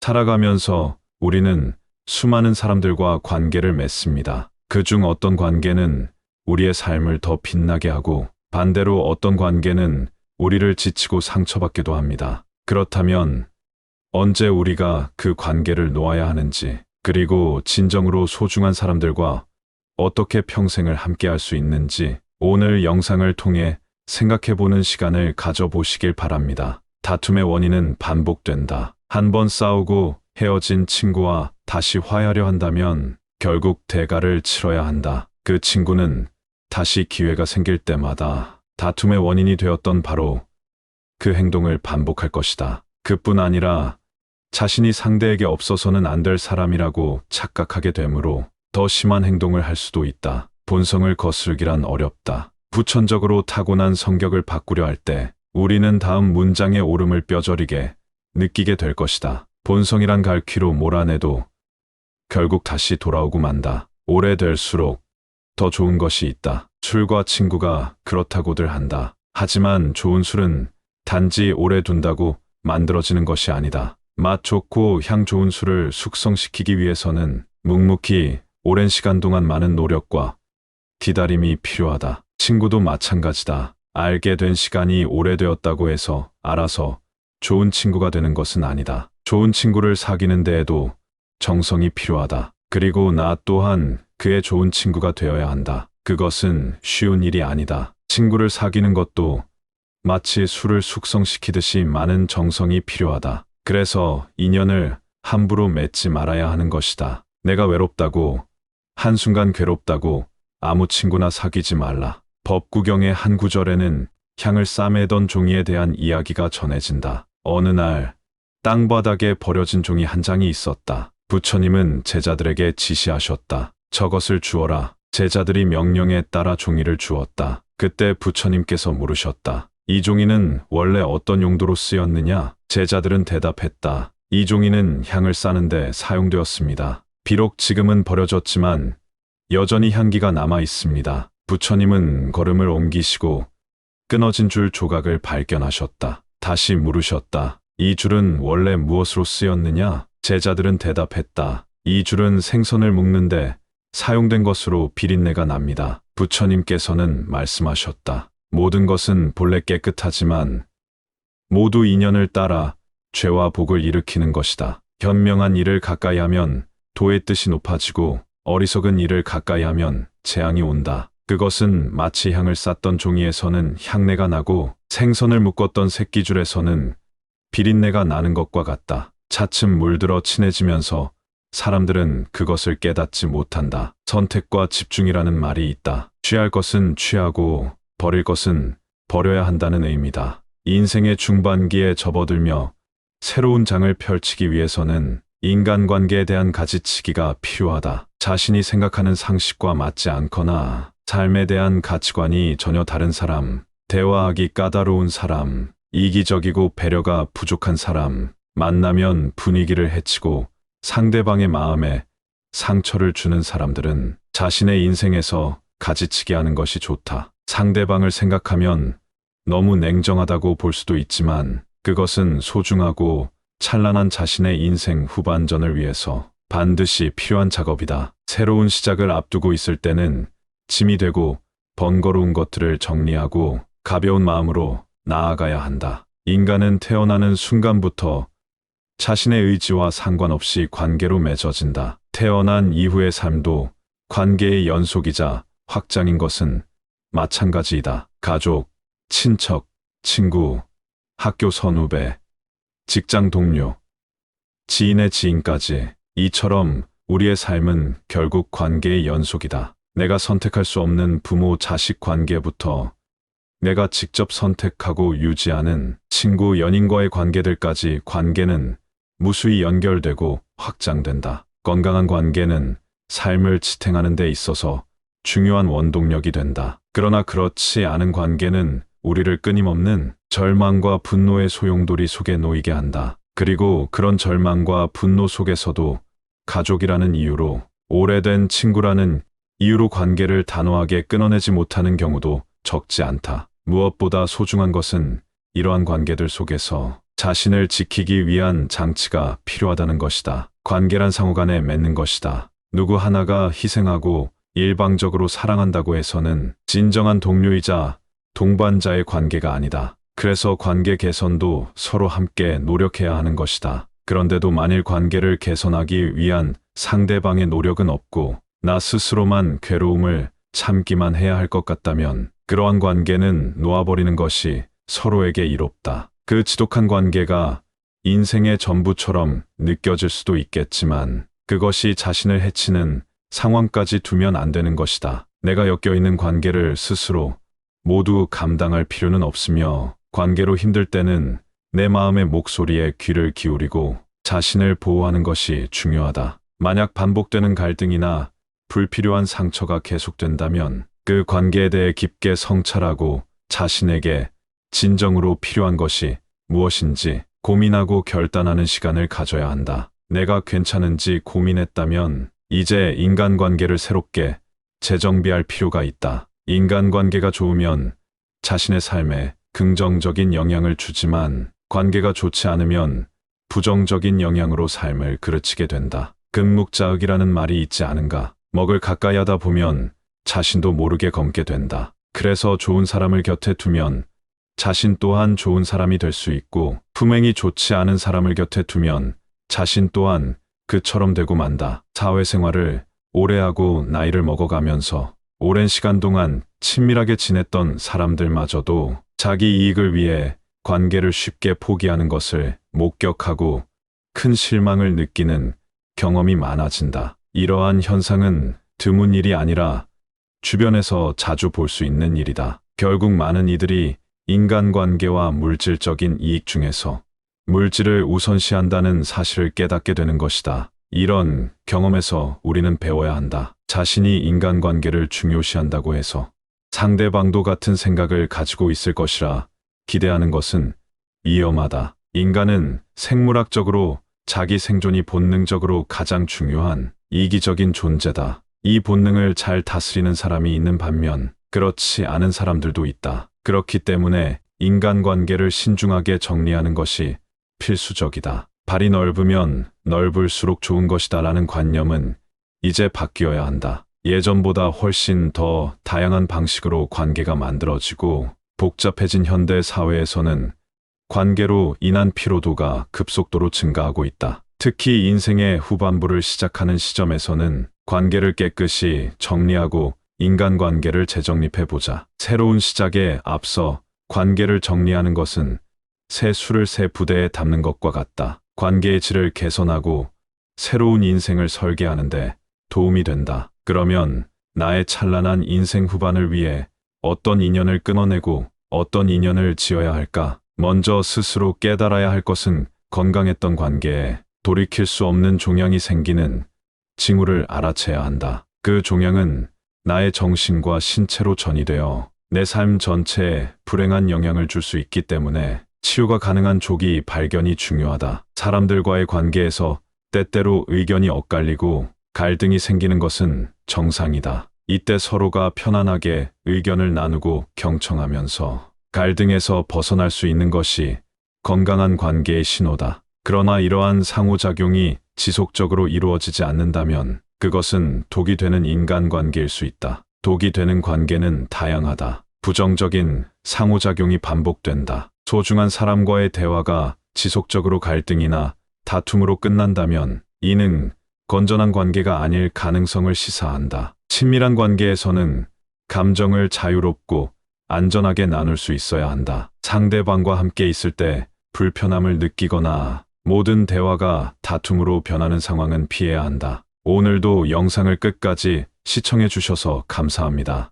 살아가면서 우리는 수많은 사람들과 관계를 맺습니다. 그중 어떤 관계는 우리의 삶을 더 빛나게 하고 반대로 어떤 관계는 우리를 지치고 상처받기도 합니다. 그렇다면 언제 우리가 그 관계를 놓아야 하는지, 그리고 진정으로 소중한 사람들과 어떻게 평생을 함께할 수 있는지 오늘 영상을 통해 생각해보는 시간을 가져보시길 바랍니다. 다툼의 원인은 반복된다. 한 번 싸우고 헤어진 친구와 다시 화해하려 한다면 결국 대가를 치러야 한다. 그 친구는 다시 기회가 생길 때마다 다툼의 원인이 되었던 바로 그 행동을 반복할 것이다. 그뿐 아니라 자신이 상대에게 없어서는 안 될 사람이라고 착각하게 되므로 더 심한 행동을 할 수도 있다. 본성을 거스르기란 어렵다. 부천적으로 타고난 성격을 바꾸려 할 때 우리는 다음 문장의 옳음을 뼈저리게 느끼게 될 것이다. 본성이란 갈퀴로 몰아내도 결국 다시 돌아오고 만다. 오래될수록 더 좋은 것이 있다. 술과 친구가 그렇다고들 한다. 하지만 좋은 술은 단지 오래 둔다고 만들어지는 것이 아니다. 맛 좋고 향 좋은 술을 숙성시키기 위해서는 묵묵히 오랜 시간 동안 많은 노력과 기다림이 필요하다. 친구도 마찬가지다. 알게 된 시간이 오래되었다고 해서 알아서 좋은 친구가 되는 것은 아니다. 좋은 친구를 사귀는 데에도 정성이 필요하다. 그리고 나 또한 그의 좋은 친구가 되어야 한다. 그것은 쉬운 일이 아니다. 친구를 사귀는 것도 마치 술을 숙성시키듯이 많은 정성이 필요하다. 그래서 인연을 함부로 맺지 말아야 하는 것이다. 내가 외롭다고, 한순간 괴롭다고 아무 친구나 사귀지 말라. 법구경의 한 구절에는 향을 싸매던 종이에 대한 이야기가 전해진다. 어느 날 땅바닥에 버려진 종이 한 장이 있었다. 부처님은 제자들에게 지시하셨다. 저것을 주어라. 제자들이 명령에 따라 종이를 주었다. 그때 부처님께서 물으셨다. 이 종이는 원래 어떤 용도로 쓰였느냐? 제자들은 대답했다. 이 종이는 향을 싸는데 사용되었습니다. 비록 지금은 버려졌지만 여전히 향기가 남아 있습니다. 부처님은 걸음을 옮기시고 끊어진 줄 조각을 발견하셨다. 다시 물으셨다. 이 줄은 원래 무엇으로 쓰였느냐? 제자들은 대답했다. 이 줄은 생선을 묶는데 사용된 것으로 비린내가 납니다. 부처님께서는 말씀하셨다. 모든 것은 본래 깨끗하지만 모두 인연을 따라 죄와 복을 일으키는 것이다. 현명한 일을 가까이 하면 도의 뜻이 높아지고 어리석은 일을 가까이 하면 재앙이 온다. 그것은 마치 향을 쌌던 종이에서는 향내가 나고 생선을 묶었던 새끼줄에서는 비린내가 나는 것과 같다. 차츰 물들어 친해지면서 사람들은 그것을 깨닫지 못한다. 선택과 집중이라는 말이 있다. 취할 것은 취하고 버릴 것은 버려야 한다는 의미다. 인생의 중반기에 접어들며 새로운 장을 펼치기 위해서는 인간관계에 대한 가지치기가 필요하다. 자신이 생각하는 상식과 맞지 않거나 삶에 대한 가치관이 전혀 다른 사람, 대화하기 까다로운 사람, 이기적이고 배려가 부족한 사람, 만나면 분위기를 해치고 상대방의 마음에 상처를 주는 사람들은 자신의 인생에서 가지치기 하는 것이 좋다. 상대방을 생각하면 너무 냉정하다고 볼 수도 있지만 그것은 소중하고 찬란한 자신의 인생 후반전을 위해서 반드시 필요한 작업이다. 새로운 시작을 앞두고 있을 때는 짐이 되고 번거로운 것들을 정리하고 가벼운 마음으로 나아가야 한다. 인간은 태어나는 순간부터 자신의 의지와 상관없이 관계로 맺어진다. 태어난 이후의 삶도 관계의 연속이자 확장인 것은 마찬가지이다. 가족, 친척, 친구, 학교 선후배, 직장 동료, 지인의 지인까지 이처럼 우리의 삶은 결국 관계의 연속이다. 내가 선택할 수 없는 부모 자식 관계부터 내가 직접 선택하고 유지하는 친구 연인과의 관계들까지 관계는 무수히 연결되고 확장된다. 건강한 관계는 삶을 지탱하는 데 있어서 중요한 원동력이 된다. 그러나 그렇지 않은 관계는 우리를 끊임없는 절망과 분노의 소용돌이 속에 놓이게 한다. 그리고 그런 절망과 분노 속에서도 가족이라는 이유로, 오래된 친구라는 이유로 관계를 단호하게 끊어내지 못하는 경우도 적지 않다. 무엇보다 소중한 것은 이러한 관계들 속에서 자신을 지키기 위한 장치가 필요하다는 것이다. 관계란 상호 간에 맺는 것이다. 누구 하나가 희생하고 일방적으로 사랑한다고 해서는 진정한 동료이자 동반자의 관계가 아니다. 그래서 관계 개선도 서로 함께 노력해야 하는 것이다. 그런데도 만일 관계를 개선하기 위한 상대방의 노력은 없고 나 스스로만 괴로움을 참기만 해야 할 것 같다면 그러한 관계는 놓아버리는 것이 서로에게 이롭다. 그 지독한 관계가 인생의 전부처럼 느껴질 수도 있겠지만 그것이 자신을 해치는 상황까지 두면 안 되는 것이다. 내가 엮여있는 관계를 스스로 모두 감당할 필요는 없으며 관계로 힘들 때는 내 마음의 목소리에 귀를 기울이고 자신을 보호하는 것이 중요하다. 만약 반복되는 갈등이나 불필요한 상처가 계속된다면 그 관계에 대해 깊게 성찰하고 자신에게 진정으로 필요한 것이 무엇인지 고민하고 결단하는 시간을 가져야 한다. 내가 괜찮은지 고민했다면 이제 인간관계를 새롭게 재정비할 필요가 있다. 인간관계가 좋으면 자신의 삶에 긍정적인 영향을 주지만 관계가 좋지 않으면 부정적인 영향으로 삶을 그르치게 된다. 금묵자흑이라는 말이 있지 않은가? 먹을 가까이 하다 보면 자신도 모르게 검게 된다. 그래서 좋은 사람을 곁에 두면 자신 또한 좋은 사람이 될 수 있고 품행이 좋지 않은 사람을 곁에 두면 자신 또한 그처럼 되고 만다. 사회생활을 오래 하고 나이를 먹어가면서 오랜 시간 동안 친밀하게 지냈던 사람들마저도 자기 이익을 위해 관계를 쉽게 포기하는 것을 목격하고 큰 실망을 느끼는 경험이 많아진다. 이러한 현상은 드문 일이 아니라 주변에서 자주 볼 수 있는 일이다. 결국 많은 이들이 인간관계와 물질적인 이익 중에서 물질을 우선시한다는 사실을 깨닫게 되는 것이다. 이런 경험에서 우리는 배워야 한다. 자신이 인간관계를 중요시한다고 해서 상대방도 같은 생각을 가지고 있을 것이라 기대하는 것은 위험하다. 인간은 생물학적으로 자기 생존이 본능적으로 가장 중요한 이기적인 존재다. 이 본능을 잘 다스리는 사람이 있는 반면 그렇지 않은 사람들도 있다. 그렇기 때문에 인간관계를 신중하게 정리하는 것이 필수적이다. 발이 넓으면 넓을수록 좋은 것이다 라는 관념은 이제 바뀌어야 한다. 예전보다 훨씬 더 다양한 방식으로 관계가 만들어지고 복잡해진 현대 사회에서는 관계로 인한 피로도가 급속도로 증가하고 있다. 특히 인생의 후반부를 시작하는 시점에서는 관계를 깨끗이 정리하고 인간관계를 재정립해보자. 새로운 시작에 앞서 관계를 정리하는 것은 새 술을 새 부대에 담는 것과 같다. 관계의 질을 개선하고 새로운 인생을 설계하는데 도움이 된다. 그러면 나의 찬란한 인생 후반을 위해 어떤 인연을 끊어내고 어떤 인연을 지어야 할까? 먼저 스스로 깨달아야 할 것은 건강했던 관계에 돌이킬 수 없는 종양이 생기는 징후를 알아채야 한다. 그 종양은 나의 정신과 신체로 전이되어 내 삶 전체에 불행한 영향을 줄 수 있기 때문에 치유가 가능한 조기 발견이 중요하다. 사람들과의 관계에서 때때로 의견이 엇갈리고 갈등이 생기는 것은 정상이다. 이때 서로가 편안하게 의견을 나누고 경청하면서 갈등에서 벗어날 수 있는 것이 건강한 관계의 신호다. 그러나 이러한 상호작용이 지속적으로 이루어지지 않는다면 그것은 독이 되는 인간관계일 수 있다. 독이 되는 관계는 다양하다. 부정적인 상호작용이 반복된다. 소중한 사람과의 대화가 지속적으로 갈등이나 다툼으로 끝난다면 이는 건전한 관계가 아닐 가능성을 시사한다. 친밀한 관계에서는 감정을 자유롭고 안전하게 나눌 수 있어야 한다. 상대방과 함께 있을 때 불편함을 느끼거나 모든 대화가 다툼으로 변하는 상황은 피해야 한다. 오늘도 영상을 끝까지 시청해 주셔서 감사합니다.